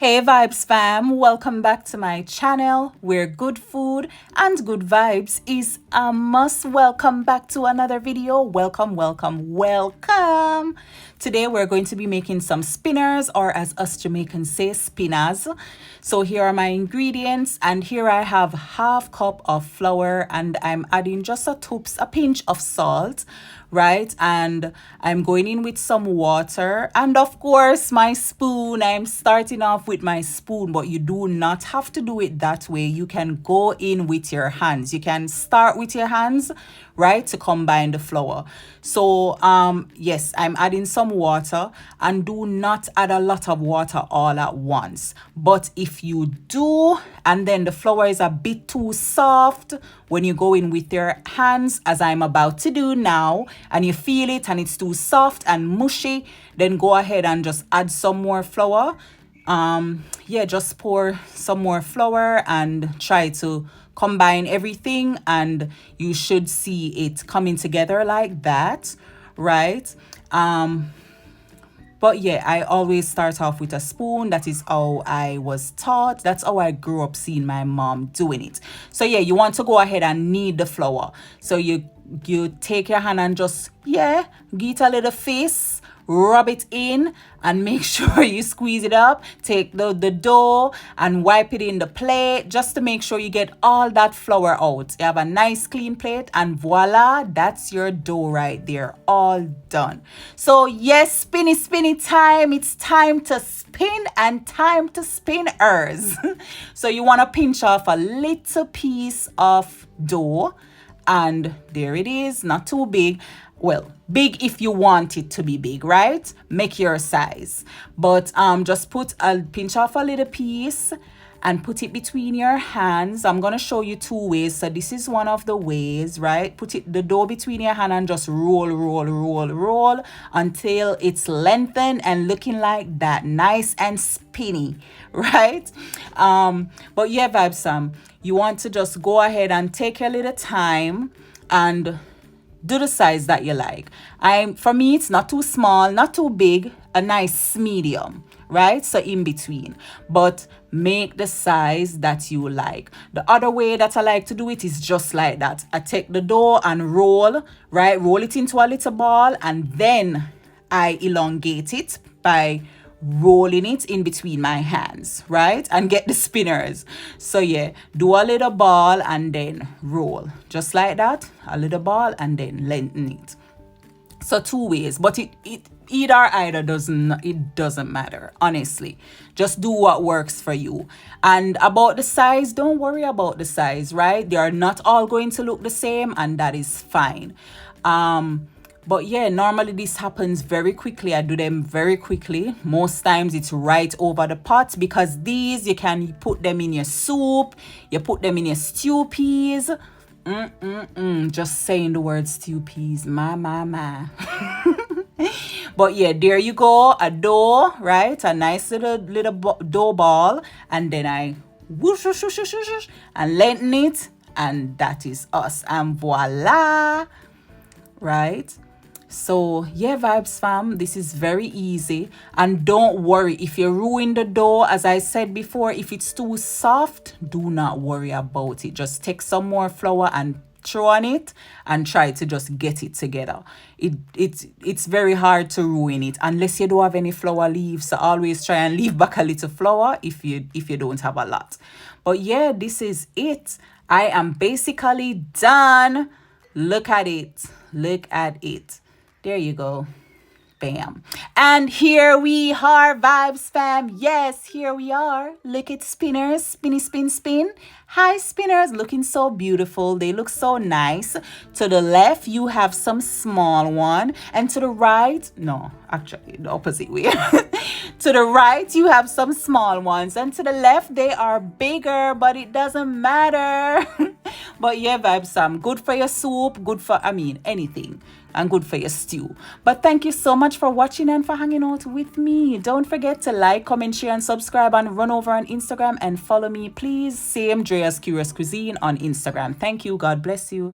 Hey Vibes fam, welcome back to my channel where good food and good vibes is a must. Welcome back to another video. Welcome, welcome, welcome. Today we're going to be making some spinners, or as us Jamaicans say, spinnaz. So here are my ingredients, and here I have half cup of flour, and I'm adding just a pinch of salt, right? And I'm going in with some water, and of course my spoon. I'm starting off with my spoon, but you do not have to do it that way. You can go in with your hands. You can start with your hands, right, to combine the flour. So yes, I'm adding some water, and do not add a lot of water all at once. But if you do, and then the flour is a bit too soft when you go in with your hands, as I'm about to do now, and you feel it and it's too soft and mushy, then go ahead and just add some more flour. Yeah, just pour some more flour and try to combine everything, and you should see it coming together like that, right? But yeah, I always start off with a spoon. That is how I was taught. That's how I grew up seeing my mom doing it. So yeah, you want to go ahead and knead the flour. So you take your hand and just, yeah, get a little face, rub it in, and make sure you squeeze it up. Take the dough and wipe it in the plate just to make sure you get all that flour out. You have a nice clean plate, and voila, that's your dough right there, all done. So yes, spinny time. It's time to spin and time to spinners. So you want to pinch off a little piece of dough, and there it is. Not too big. Well, big if you want it to be big, right? Make your size. But just pinch off a little piece and put it between your hands. I'm going to show you two ways. So this is one of the ways, right? Put the dough between your hand and just roll until it's lengthened and looking like that, nice and spinny, right? But yeah, Vibes, you want to just go ahead and take your little time and do the size that you like. For me, it's not too small, not too big, a nice medium, right? So in between, but make the size that you like. The other way that I like to do it is just like that. I take the dough and roll, right? Roll it into a little ball, and then I elongate it by rolling it in between my hands, right? And get the spinners. So yeah, do a little ball and then roll, just like that. A little ball and then lengthen it. So two ways, but it either doesn't matter, honestly. Just do what works for you. And about the size, don't worry about the size, right? They are not all going to look the same, and that is fine. But yeah, normally this happens very quickly. I do them very quickly. Most times it's right over the pot, because these, you can put them in your soup, you put them in your stew peas. Just saying the word stew peas, my. But yeah, there you go, a dough, right? A nice little dough ball, and then I whoosh, whoosh, whoosh, whoosh, whoosh, and lengthen it, and that is us, and voila, right? So yeah, Vibes fam, this is very easy. And don't worry if you ruin the dough. As I said before, if it's too soft, do not worry about it. Just take some more flour and throw on it and try to just get it together. It's very hard to ruin it unless you don't have any flour leaves. So always try and leave back a little flour if you don't have a lot. But yeah, this is it. I am basically done. Look at it. There you go. Bam. And here we are, Vibes fam. Yes, here we are. Look at spinners. Spin. Hi, spinners. Looking so beautiful. They look so nice. To the left, you have some small one. And to the right, no, actually, the opposite way. To the right, you have some small ones. And to the left, they are bigger, but it doesn't matter. But yeah, Vibes, good for your soup, good for, anything, and good for your stew. But thank you so much for watching and for hanging out with me. Don't forget to like, comment, share, and subscribe, and run over on Instagram and follow me, please. Same Drea's Curious Cuisine on Instagram. Thank you. God bless you.